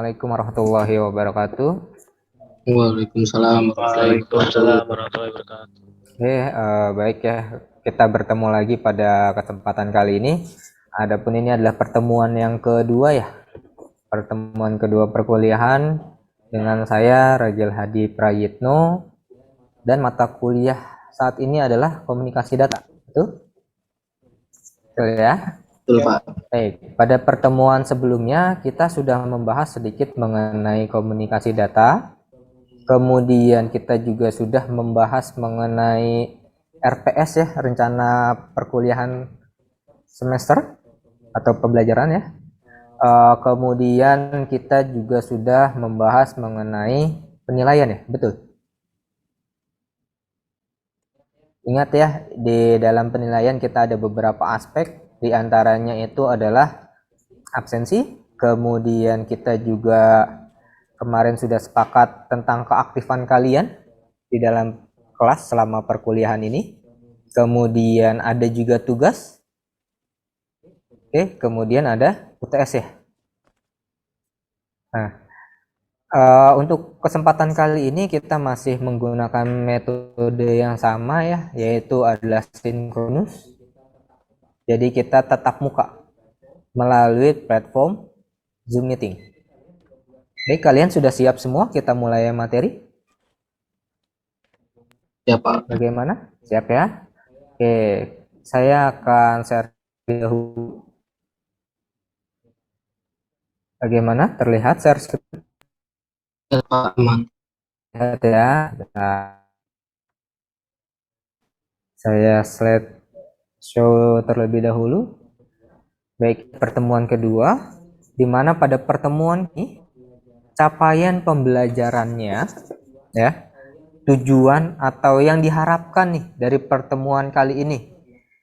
Assalamualaikum warahmatullahi wabarakatuh. Waalaikumsalam warahmatullahi wabarakatuh. Warahmatullahi wabarakatuh. Baik ya, kita bertemu lagi pada kesempatan kali ini. Adapun ini adalah pertemuan yang kedua ya, pertemuan kedua perkuliahan dengan saya Rajil Hadi Prayitno, dan mata kuliah saat ini adalah komunikasi data. Betul ya? Betul, Pak. Baik, pada pertemuan sebelumnya kita sudah membahas sedikit mengenai komunikasi data. Kemudian kita juga sudah membahas mengenai RPS ya, rencana perkuliahan semester atau pembelajaran ya. Kemudian kita juga sudah membahas mengenai penilaian ya, betul. Ingat ya, di dalam penilaian kita ada beberapa aspek, di antaranya itu adalah absensi, kemudian kita juga kemarin sudah sepakat tentang keaktifan kalian di dalam kelas selama perkuliahan ini. Kemudian ada juga tugas. Oke, kemudian ada UTS ya. Nah, untuk kesempatan kali ini kita masih menggunakan metode yang sama ya, yaitu adalah sinkronus. Jadi kita tatap muka melalui platform Zoom Meeting. Baik, kalian sudah siap semua? Kita mulai materi. Ya, Pak. Bagaimana? Siap ya? Oke, saya akan share dahulu. Bagaimana? Terlihat share screen? Ya, Pak, aman. Lihat ya. Nah, saya slide show terlebih dahulu. Baik, pertemuan kedua, di mana pada pertemuan ini capaian pembelajarannya ya, tujuan atau yang diharapkan nih dari pertemuan kali ini.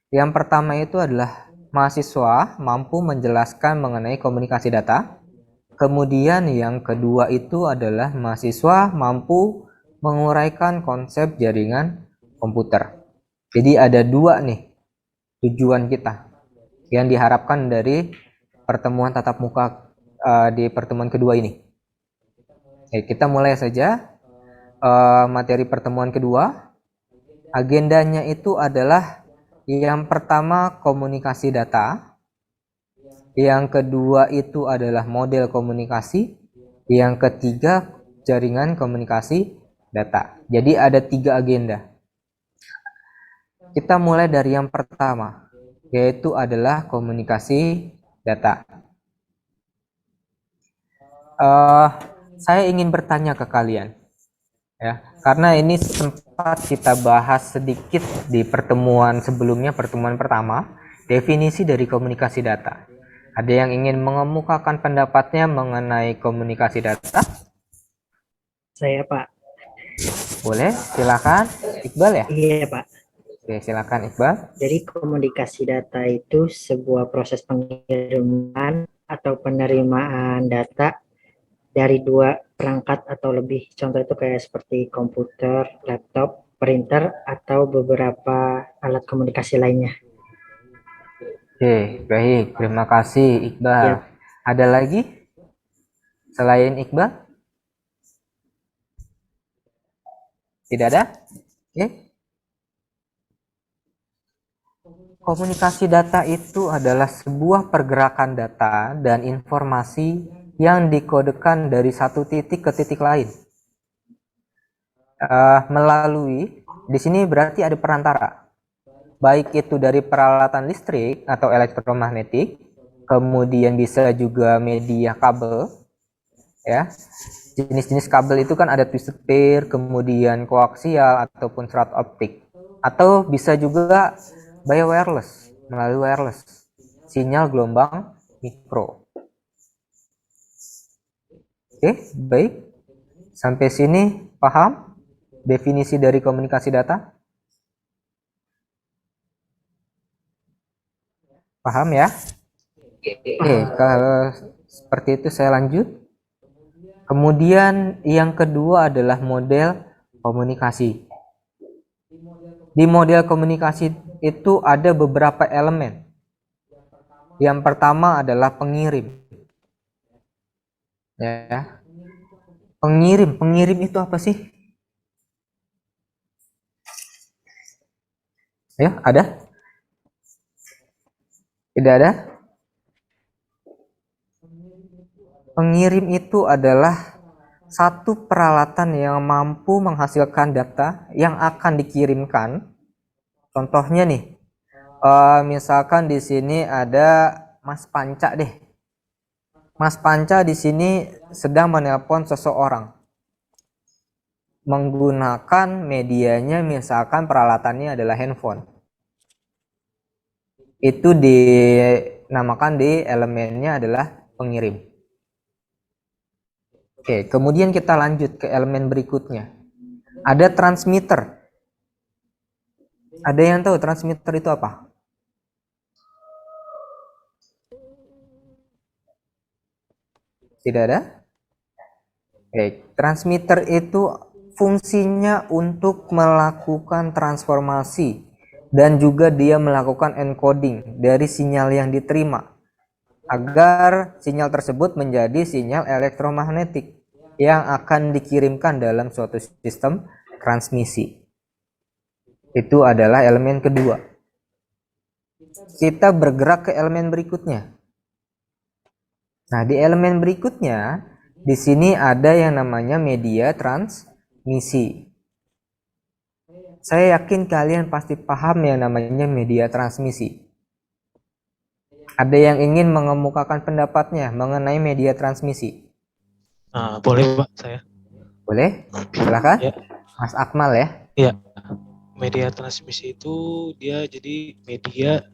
Yang pertama itu adalah mahasiswa mampu menjelaskan mengenai komunikasi data. Kemudian yang kedua itu adalah mahasiswa mampu menguraikan konsep jaringan komputer. Jadi ada dua nih tujuan kita yang diharapkan dari pertemuan tatap muka di pertemuan kedua ini. Oke, kita mulai saja materi pertemuan kedua. Agendanya itu adalah yang pertama komunikasi data, yang kedua itu adalah model komunikasi, yang ketiga jaringan komunikasi data. Jadi ada 3 agenda. Kita mulai dari yang pertama, yaitu adalah komunikasi data. Saya ingin bertanya ke kalian ya, karena ini sempat kita bahas sedikit di pertemuan sebelumnya, pertemuan pertama, definisi dari komunikasi data. Ada yang ingin mengemukakan pendapatnya mengenai komunikasi data? Saya, Pak. Boleh, silakan. Iqbal ya? Iya, Pak. Oke, silakan Iqbal. Jadi komunikasi data itu sebuah proses pengiriman atau penerimaan data dari dua perangkat atau lebih. Contoh itu kayak seperti komputer, laptop, printer, atau beberapa alat komunikasi lainnya. Oke, baik. Terima kasih Iqbal. Ya. Ada lagi selain Iqbal? Tidak ada? Oke. Komunikasi data itu adalah sebuah pergerakan data dan informasi yang dikodekan dari satu titik ke titik lain. Melalui, di sini berarti ada perantara. Baik itu dari peralatan listrik atau elektromagnetik, kemudian bisa juga media kabel. Ya. Jenis-jenis kabel itu kan ada twisted pair, kemudian koaksial ataupun serat optik. Atau bisa juga by wireless, melalui wireless, sinyal gelombang mikro. Oke, baik. Sampai sini paham definisi dari komunikasi data? Paham ya? Oke, kalau seperti itu saya lanjut. Kemudian yang kedua adalah model komunikasi. Di model komunikasi itu ada beberapa elemen. Yang pertama adalah pengirim. Ya. Pengirim itu apa sih? Ya, ada? Tidak ada? Pengirim itu adalah satu peralatan yang mampu menghasilkan data yang akan dikirimkan. Contohnya nih, misalkan di sini ada Mas Panca deh. Mas Panca di sini sedang menelpon seseorang menggunakan medianya, misalkan peralatannya adalah handphone. Itu dinamakan di elemennya adalah pengirim. Oke, kemudian kita lanjut ke elemen berikutnya. Ada transmitter. Ada yang tahu transmitter itu apa? Tidak ada? Oke, transmitter itu fungsinya untuk melakukan transformasi dan juga dia melakukan encoding dari sinyal yang diterima agar sinyal tersebut menjadi sinyal elektromagnetik yang akan dikirimkan dalam suatu sistem transmisi. Itu adalah elemen kedua. Kita bergerak ke elemen berikutnya. Nah, di elemen berikutnya, di sini ada yang namanya media transmisi. Saya yakin kalian pasti paham yang namanya media transmisi. Ada yang ingin mengemukakan pendapatnya mengenai media transmisi? Boleh Pak, saya. Boleh? Silakan. Ya. Mas Akmal ya. Iya. Media transmisi itu dia jadi media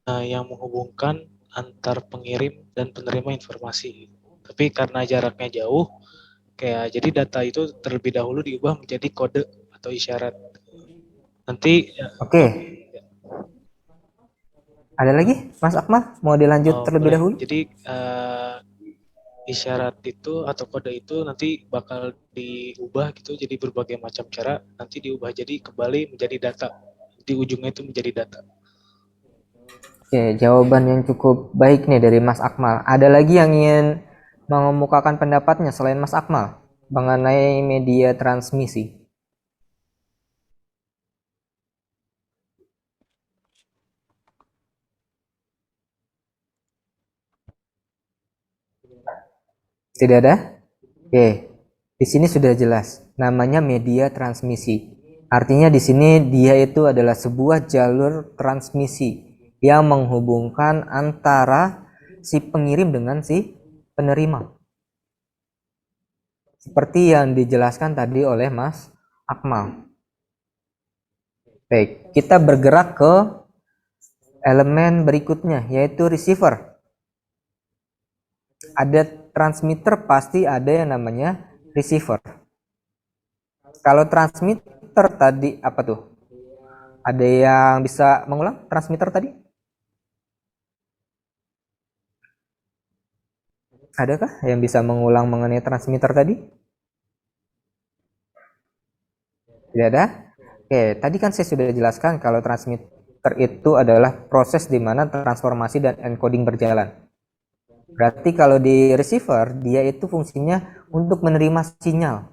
yang menghubungkan antar pengirim dan penerima informasi. Tapi karena jaraknya jauh, jadi data itu terlebih dahulu diubah menjadi kode atau isyarat. Nanti Oke. Ada lagi, Mas Akmal? Mau dilanjut terlebih boleh. dahulu? Jadi isyarat itu atau kode itu nanti bakal diubah gitu jadi berbagai macam cara, nanti diubah jadi kembali menjadi data. Di ujungnya itu menjadi data. Oke, jawaban yang cukup baik nih dari Mas Akmal. Ada lagi yang ingin mengemukakan pendapatnya selain Mas Akmal mengenai media transmisi? Tidak ada? Oke, di sini sudah jelas. Namanya media transmisi. Artinya di sini dia itu adalah sebuah jalur transmisi yang menghubungkan antara si pengirim dengan si penerima. Seperti yang dijelaskan tadi oleh Mas Akmal. Baik, kita bergerak ke elemen berikutnya, yaitu receiver. Ada transmitter, pasti ada yang namanya receiver. Kalau transmitter tadi apa tuh? Ada yang bisa mengulang transmitter tadi? Adakah yang bisa mengulang mengenai transmitter tadi? Tidak ada? Oke, tadi kan saya sudah jelaskan kalau transmitter itu adalah proses di mana transformasi dan encoding berjalan. Berarti kalau di receiver, dia itu fungsinya untuk menerima sinyal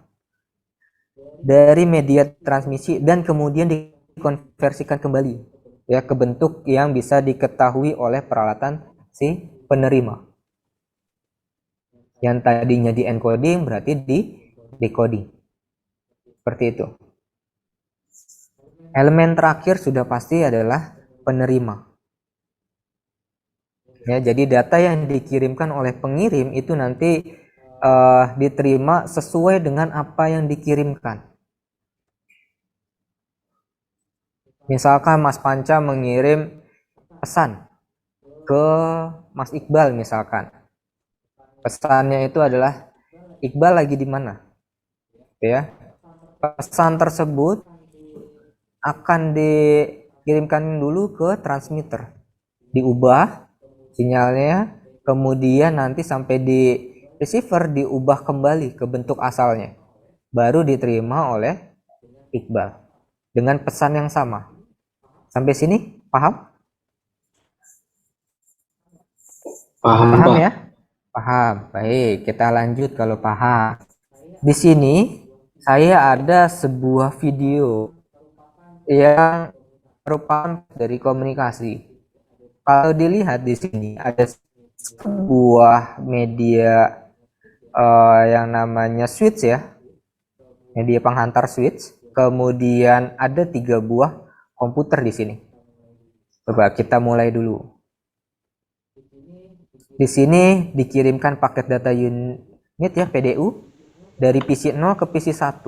dari media transmisi dan kemudian dikonversikan kembali ya ke bentuk yang bisa diketahui oleh peralatan si penerima. Yang tadinya di encoding berarti di decoding. Seperti itu. Elemen terakhir sudah pasti adalah penerima. Ya, jadi data yang dikirimkan oleh pengirim itu nanti diterima sesuai dengan apa yang dikirimkan. Misalkan Mas Panca mengirim pesan ke Mas Iqbal misalkan. Pesannya itu adalah Iqbal lagi di mana? Ya. Pesan tersebut akan dikirimkan dulu ke transmitter. Diubah sinyalnya, kemudian nanti sampai di receiver diubah kembali ke bentuk asalnya. Baru diterima oleh Iqbal dengan pesan yang sama. Sampai sini paham? Paham, Paham Pak. ya? Paham. Baik, kita lanjut kalau paham. Di sini saya ada sebuah video yang merupakan dari komunikasi. Kalau dilihat di sini ada sebuah media yang namanya switch ya, media penghantar switch. Kemudian ada 3 buah komputer di sini. Coba kita mulai dulu. Di sini dikirimkan paket data unit ya, PDU, dari PC 0 ke PC 1.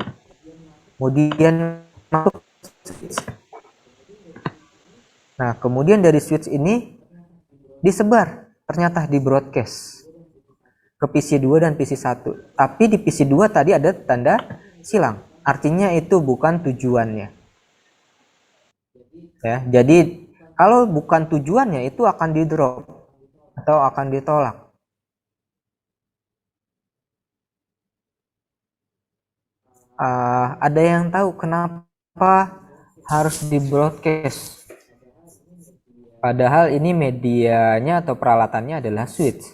Kemudian masuk switch. Nah, kemudian dari switch ini disebar, ternyata di broadcast ke PC 2 dan PC 1. Tapi di PC 2 tadi ada tanda silang. Artinya itu bukan tujuannya. Ya, jadi kalau bukan tujuannya itu akan di drop atau akan ditolak. Ada yang tahu kenapa harus di broadcast? Padahal ini medianya atau peralatannya adalah switch.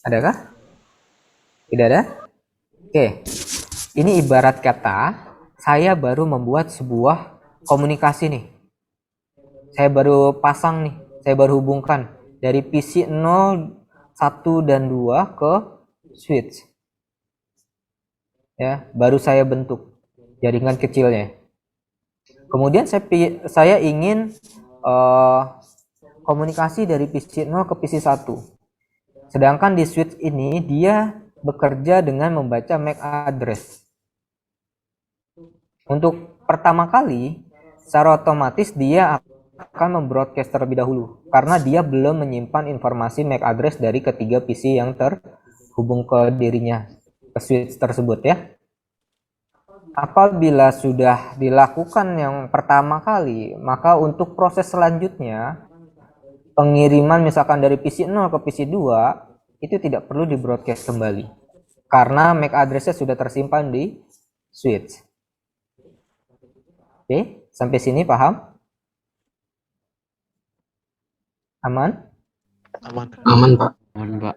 Adakah? Tidak ada? Oke. Ini ibarat kata saya baru membuat sebuah komunikasi nih. Saya baru pasang nih, saya baru hubungkan dari PC 0, 1 dan 2 ke switch. Ya, baru saya bentuk jaringan kecilnya. Kemudian saya ingin komunikasi dari PC 0 ke PC 1. Sedangkan di switch ini dia bekerja dengan membaca MAC address. Untuk pertama kali, secara otomatis dia akan membroadcast terlebih dahulu karena dia belum menyimpan informasi MAC address dari ketiga PC yang terhubung ke dirinya, ke switch tersebut ya. Apabila sudah dilakukan yang pertama kali, maka untuk proses selanjutnya pengiriman misalkan dari PC 0 ke PC 2 itu tidak perlu di broadcast kembali karena MAC address-nya sudah tersimpan di switch. Oke, sampai sini paham? Aman? Aman. Aman, Pak. Aman, Pak.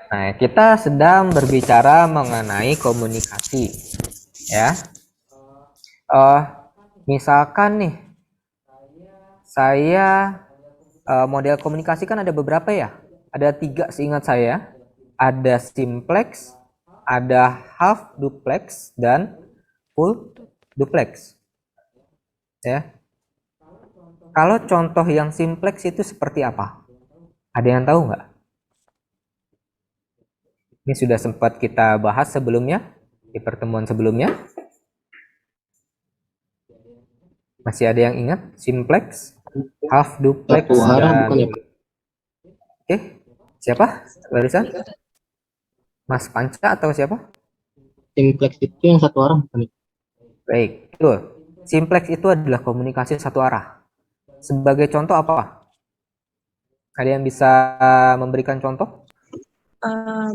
Nah, kita sedang berbicara mengenai komunikasi ya. Misalkan nih saya model komunikasi kan ada beberapa ya, ada 3 seingat saya. Ada simplex, ada half duplex, dan full duplex ya. Kalau contoh yang simplex itu seperti apa? Ada yang tahu nggak? Ini sudah sempat kita bahas sebelumnya di pertemuan sebelumnya. Masih ada yang ingat simplex, half duplex, Satu arah dan bukan ya, Pak? Oke, siapa barusan? Mas Panca atau siapa? Simplex itu yang satu arah bukan ya? Baik, betul. Simplex itu adalah komunikasi satu arah. Sebagai contoh apa? Ada yang bisa memberikan contoh?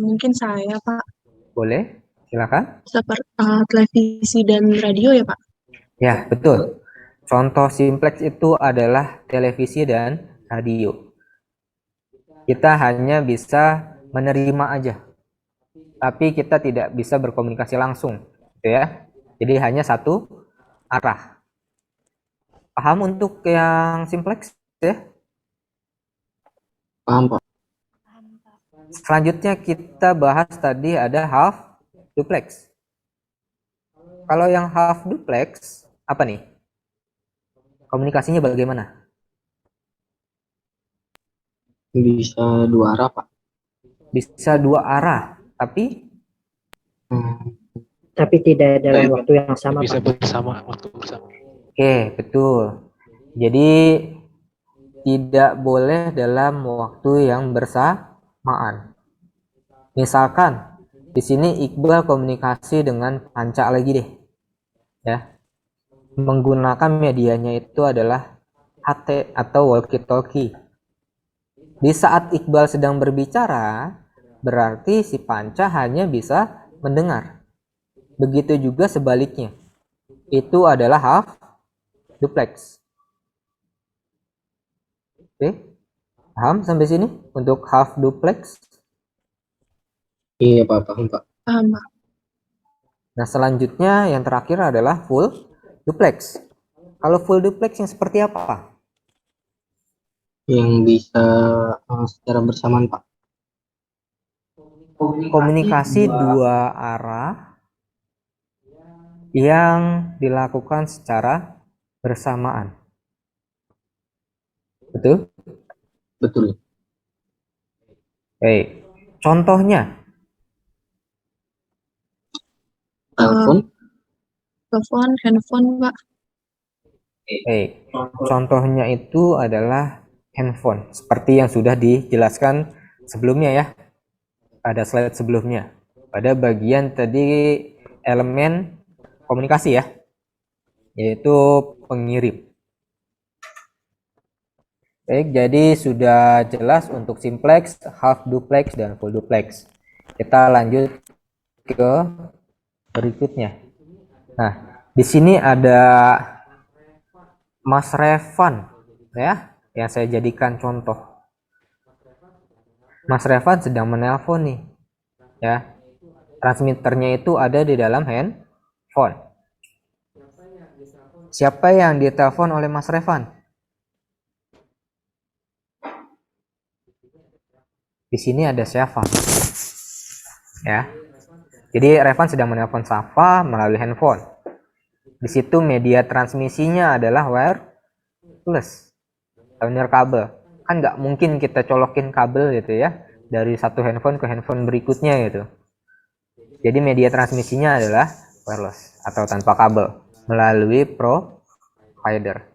Mungkin saya, Pak, Boleh, silakan. seperti televisi dan radio ya, Pak. Ya, betul. Contoh simplex itu adalah televisi dan radio. Kita hanya bisa menerima aja, tapi kita tidak bisa berkomunikasi langsung, gitu ya. Jadi hanya satu arah. Paham untuk yang simplex ya? Paham, Pak. Selanjutnya kita bahas tadi ada half duplex. Kalau yang half duplex apa nih? Komunikasinya bagaimana? Bisa dua arah, Pak. Bisa 2 arah, tapi Tapi tidak dalam waktu yang sama, Bisa Pak. bersama, waktu bersama. oke, betul. Jadi tidak boleh dalam waktu yang bersamaan. Misalkan di sini Iqbal komunikasi dengan Panca lagi deh, ya. Menggunakan medianya itu adalah HT atau walkie-talkie. Di saat Iqbal sedang berbicara, berarti si Panca hanya bisa mendengar. Begitu juga sebaliknya. Itu adalah half duplex. Oke, paham sampai sini untuk half duplex? Iya Pak, paham Pak. Paham, Pak. Nah, selanjutnya yang terakhir adalah full duplex. Kalau full duplex yang seperti apa? Yang bisa secara bersamaan Pak. Komunikasi dua arah yang dilakukan secara bersamaan. Betul? Betul. Oke, contohnya. Telepon. Telepon, handphone, Pak. Contohnya itu adalah handphone, seperti yang sudah dijelaskan sebelumnya ya, pada slide sebelumnya, pada bagian tadi elemen komunikasi ya, yaitu pengirim. Baik, jadi sudah jelas untuk simplex, half duplex, dan full duplex. Kita lanjut ke berikutnya. Nah, di sini ada Mas Revan ya, yang saya jadikan contoh. Mas Revan sedang menelpon nih ya. Transmitternya itu ada di dalam handphone. Siapa yang ditelepon oleh Mas Revan? Di sini ada Syafa ya. Jadi Revan sedang menelpon Syafa melalui handphone. Di situ media transmisinya adalah wireless atau nirkabel. Kan nggak mungkin kita colokin kabel gitu ya dari satu handphone ke handphone berikutnya gitu. Jadi media transmisinya adalah wireless atau tanpa kabel melalui provider.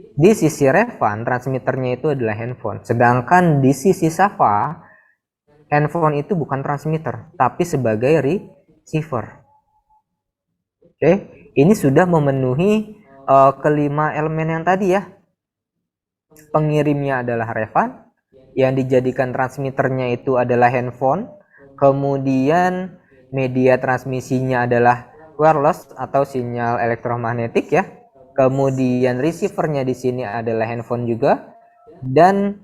Di sisi Revan, transmitternya itu adalah handphone. Sedangkan di sisi Syafa, handphone itu bukan transmitter, tapi sebagai receiver. Oke, ini sudah memenuhi kelima elemen yang tadi ya. Pengirimnya adalah Revan, yang dijadikan transmitternya itu adalah handphone, kemudian media transmisinya adalah wireless atau sinyal elektromagnetik ya. Kemudian receivernya di sini adalah handphone juga, dan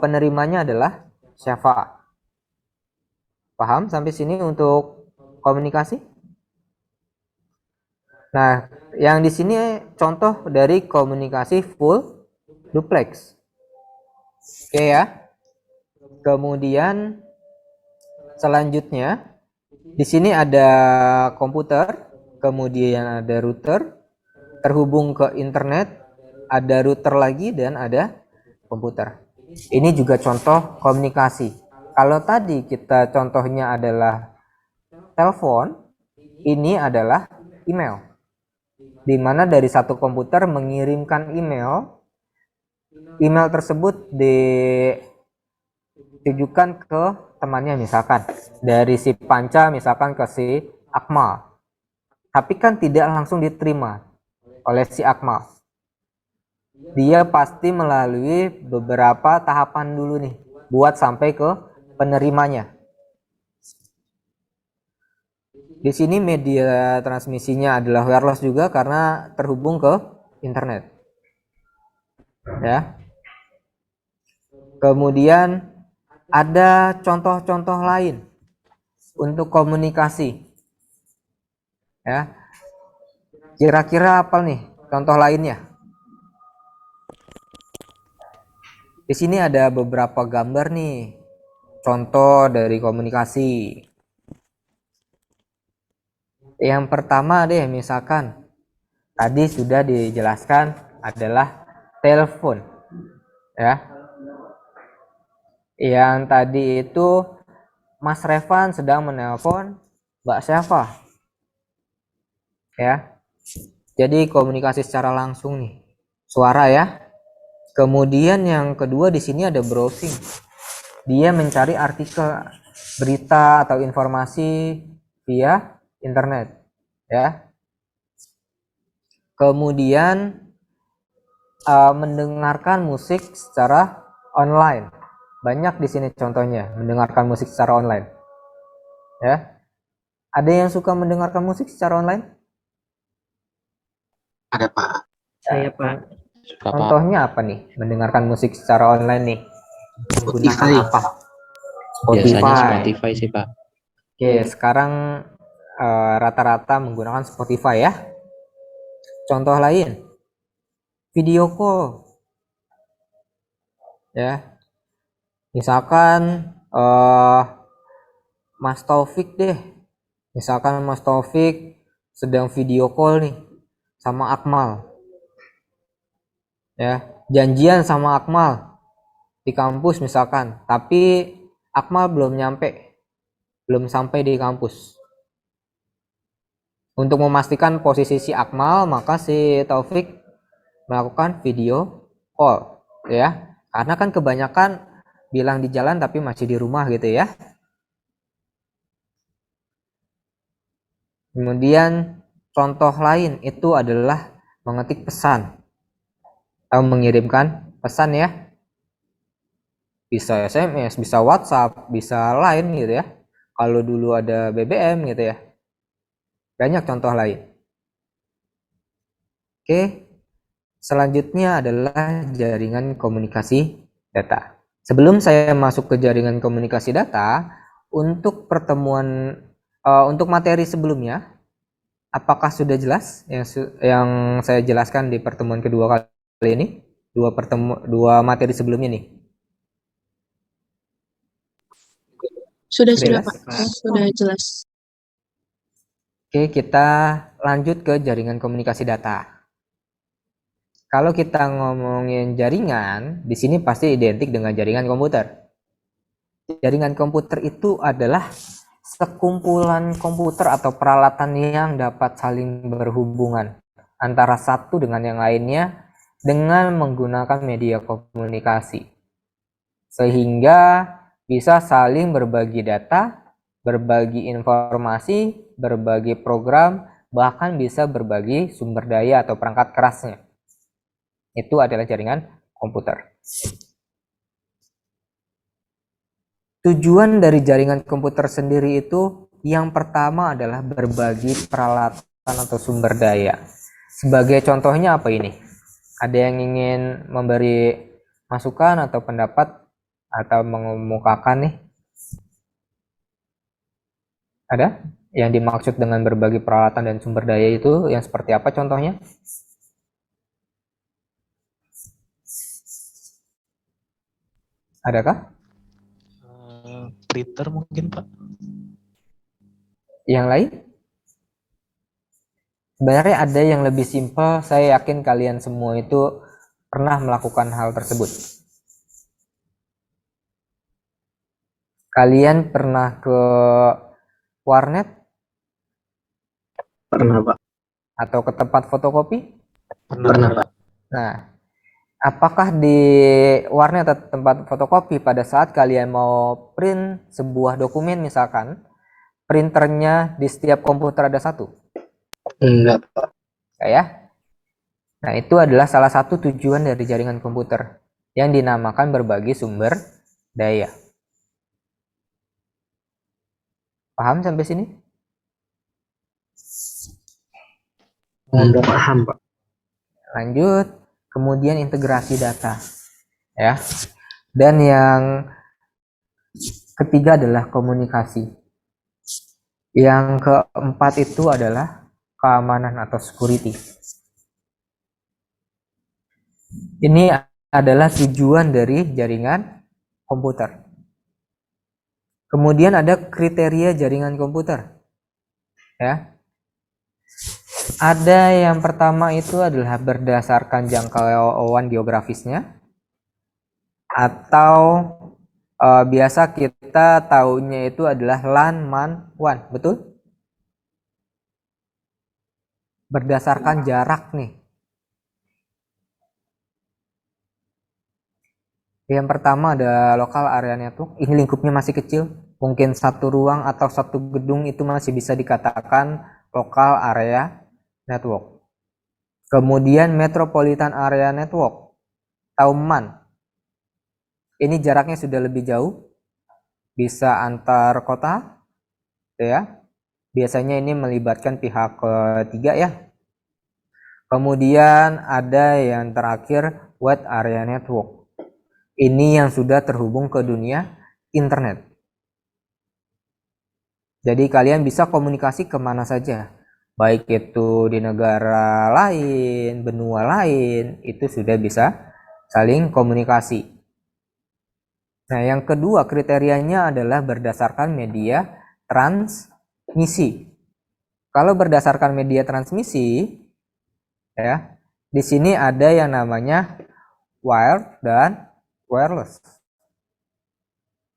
penerimanya adalah Syafa. Paham sampai sini untuk komunikasi? Nah, yang di sini contoh dari komunikasi full duplex. Oke ya. Kemudian selanjutnya di sini ada komputer, kemudian ada router, terhubung ke internet, ada router lagi, dan ada komputer. Ini juga contoh komunikasi. Kalau tadi kita contohnya adalah telepon, ini adalah email. Di mana dari satu komputer mengirimkan email, email tersebut ditujukan ke temannya, misalkan dari si Panca misalkan ke si Akmal. Tapi kan tidak langsung diterima oleh si Akmal. Dia pasti melalui beberapa tahapan dulu nih buat sampai ke penerimanya. Di sini media transmisinya adalah wireless juga karena terhubung ke internet. Ya. Kemudian ada contoh-contoh lain untuk komunikasi. Ya. Kira-kira apa nih contoh lainnya? Di sini ada beberapa gambar nih, contoh dari komunikasi. Yang pertama deh, misalkan tadi sudah dijelaskan adalah telepon, ya. Yang tadi itu Mas Revan sedang menelpon Mbak Syafa, ya. Jadi komunikasi secara langsung nih, suara ya. Kemudian yang kedua di sini ada browsing. Dia mencari artikel, berita atau informasi via internet, ya. Kemudian mendengarkan musik secara online. Banyak di sini contohnya mendengarkan musik secara online. Ya. Ada yang suka mendengarkan musik secara online? Ada Pak. Saya Pak. Suka, Pak. Contohnya apa nih? Mendengarkan musik secara online nih. Menggunakan Spotify. apa? Biasanya Spotify sih, Pak. Oke, sekarang rata-rata menggunakan Spotify ya. Contoh lain, video call. Ya, misalkan Mas Taufik deh. Misalkan Mas Taufik sedang video call nih sama Akmal. Ya, janjian sama Akmal di kampus misalkan, tapi Akmal belum sampai di kampus. Untuk memastikan posisi si Akmal, maka si Taufik melakukan video call, ya. Karena kan kebanyakan bilang di jalan tapi masih di rumah gitu ya. Kemudian contoh lain itu adalah mengetik pesan atau mengirimkan pesan ya. Bisa SMS, bisa WhatsApp, bisa Line gitu ya. Kalau dulu ada BBM gitu ya. Banyak contoh lain. Oke, selanjutnya adalah jaringan komunikasi data. Sebelum saya masuk ke jaringan komunikasi data, untuk untuk materi sebelumnya, apakah sudah jelas yang saya jelaskan di pertemuan kedua kali ini? Dua materi sebelumnya nih. Sudah, Jelas? Pak. Sudah jelas. Oke, kita lanjut ke jaringan komunikasi data. Kalau kita ngomongin jaringan, di sini pasti identik dengan jaringan komputer. Jaringan komputer itu adalah sekumpulan komputer atau peralatan yang dapat saling berhubungan antara satu dengan yang lainnya dengan menggunakan media komunikasi. Sehingga bisa saling berbagi data, berbagi informasi, berbagi program, bahkan bisa berbagi sumber daya atau perangkat kerasnya. Itu adalah jaringan komputer. Tujuan dari jaringan komputer sendiri itu yang pertama adalah berbagi peralatan atau sumber daya. Sebagai contohnya apa ini? Ada yang ingin memberi masukan atau pendapat atau mengemukakan nih? Ada? Yang dimaksud dengan berbagi peralatan dan sumber daya itu yang seperti apa contohnya? Adakah? Printer mungkin, Pak. Yang lain? Sebenarnya ada yang lebih simpel, saya yakin kalian semua itu pernah melakukan hal tersebut. Kalian pernah ke warnet? Pernah, Pak. Atau ke tempat fotokopi? Pernah, Pak. Nah, apakah di warnet atau tempat fotokopi pada saat kalian mau print sebuah dokumen misalkan, printernya di setiap komputer ada satu? Enggak, Pak. Ya. Nah, itu adalah salah satu tujuan dari jaringan komputer yang dinamakan berbagi sumber daya. Paham sampai sini? Enggak paham, Pak. Lanjut, kemudian integrasi data. Ya. Dan yang ketiga adalah komunikasi. Yang keempat itu adalah keamanan atau security. Ini adalah tujuan dari jaringan komputer. Kemudian ada kriteria jaringan komputer. Ya. Ada yang pertama itu adalah berdasarkan jangkauan geografisnya, atau biasa kita tahunya itu adalah LAN, MAN, WAN, betul? Berdasarkan jarak nih. Yang pertama ada local area network. Ini lingkupnya masih kecil. Mungkin satu ruang atau satu gedung itu masih bisa dikatakan local area network. Kemudian metropolitan area network atau MAN. Ini jaraknya sudah lebih jauh. Bisa antar kota, ya. Biasanya ini melibatkan pihak ketiga ya. Kemudian ada yang terakhir wide area network. Ini yang sudah terhubung ke dunia internet. Jadi kalian bisa komunikasi kemana saja. Baik itu di negara lain, benua lain, itu sudah bisa saling komunikasi. Nah, yang kedua kriterianya adalah berdasarkan media transmisi. Kalau berdasarkan media transmisi, ya, di sini ada yang namanya wired dan wireless.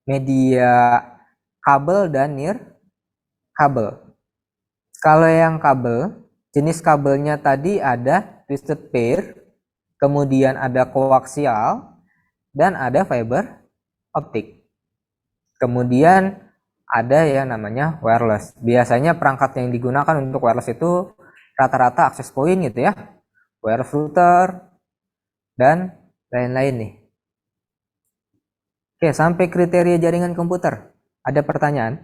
Media kabel dan kabel. Kalau yang kabel, jenis kabelnya tadi ada twisted pair, kemudian ada koaksial, dan ada fiber optik. Kemudian ada yang namanya wireless. Biasanya perangkat yang digunakan untuk wireless itu rata-rata access point gitu ya, wireless router, dan lain-lain nih. Oke, sampai kriteria jaringan komputer. Ada pertanyaan?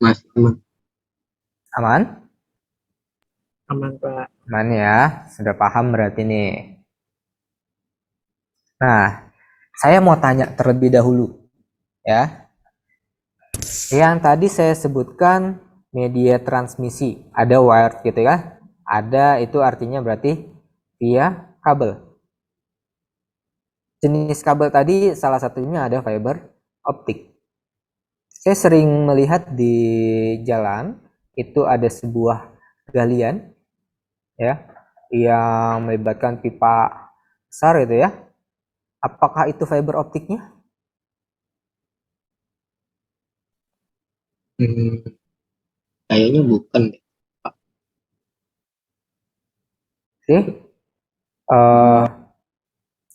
Mas, aman. Aman? Aman, Pak. Aman ya, sudah paham berarti nih. Nah, saya mau tanya terlebih dahulu ya. Yang tadi saya sebutkan media transmisi, ada wired gitu ya. Ada itu artinya berarti via kabel. Jenis kabel tadi salah satunya ada fiber optik. Saya sering melihat di jalan itu ada sebuah galian ya yang melibatkan pipa besar itu ya. Apakah itu fiber optiknya? Kayaknya bukan. Oke.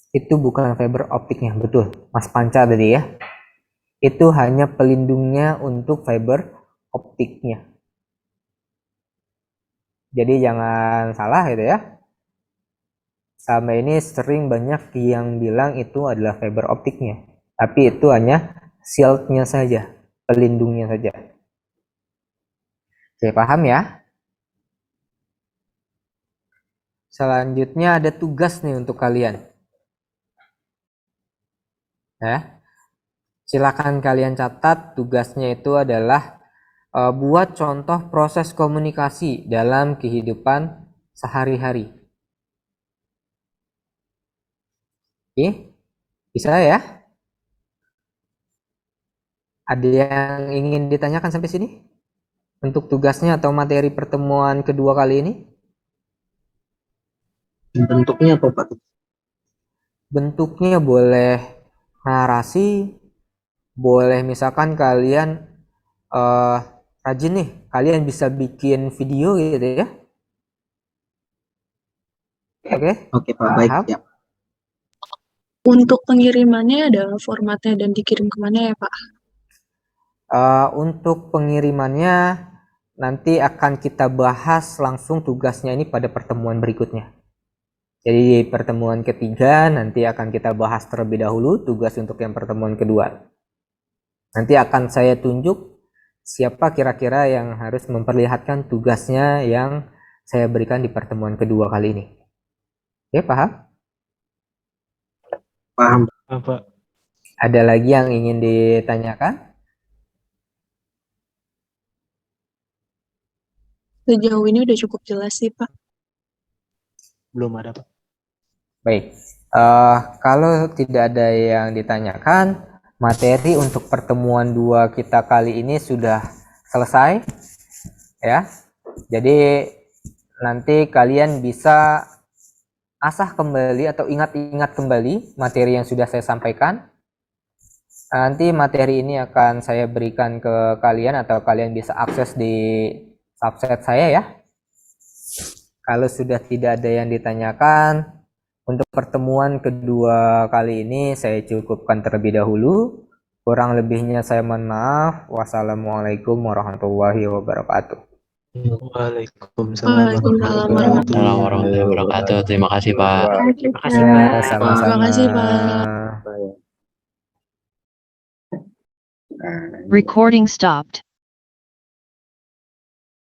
Itu bukan fiber optiknya, betul. Mas Panca tadi ya. Itu hanya pelindungnya untuk fiber optiknya. Jadi jangan salah gitu ya. Selama ini sering banyak yang bilang itu adalah fiber optiknya. Tapi itu hanya shieldnya saja, pelindungnya saja. Oke, paham ya? Selanjutnya ada tugas nih untuk kalian. Ya. Silakan kalian catat tugasnya itu adalah buat contoh proses komunikasi dalam kehidupan sehari-hari. Oke, bisa ya? Ada yang ingin ditanyakan sampai sini? Untuk tugasnya atau materi pertemuan kedua kali ini? Bentuknya apa, Pak? Bentuknya boleh narasi, boleh misalkan kalian rajin nih, kalian bisa bikin video gitu ya. Oke? Oke, Pak. Baik, Paham? siap. Untuk pengirimannya ada formatnya dan dikirim kemana ya, Pak? Untuk pengirimannya nanti akan kita bahas langsung tugasnya ini pada pertemuan berikutnya. Jadi di pertemuan ketiga nanti akan kita bahas terlebih dahulu tugas untuk yang pertemuan kedua. Nanti akan saya tunjuk siapa kira-kira yang harus memperlihatkan tugasnya yang saya berikan di pertemuan kedua kali ini. Oke, paham? Paham. Pak. Ada lagi yang ingin ditanyakan? Sejauh ini udah cukup jelas sih, Pak. Belum ada, Pak. Baik, kalau tidak ada yang ditanyakan, materi untuk pertemuan 2 kita kali ini sudah selesai ya. Jadi nanti kalian bisa asah kembali atau ingat-ingat kembali materi yang sudah saya sampaikan. Nanti materi ini akan saya berikan ke kalian atau kalian bisa akses di subset saya ya. Kalau sudah tidak ada yang ditanyakan, untuk pertemuan kedua kali ini saya cukupkan terlebih dahulu. Kurang lebihnya saya mohon maaf. Wassalamualaikum warahmatullahi wabarakatuh. Waalaikumsalam Waalaikumsalam warahmatullahi wabarakatuh. Terima kasih, Pak. Terima kasih, Pak. Sama-sama. Terima kasih, Pak. Recording stopped.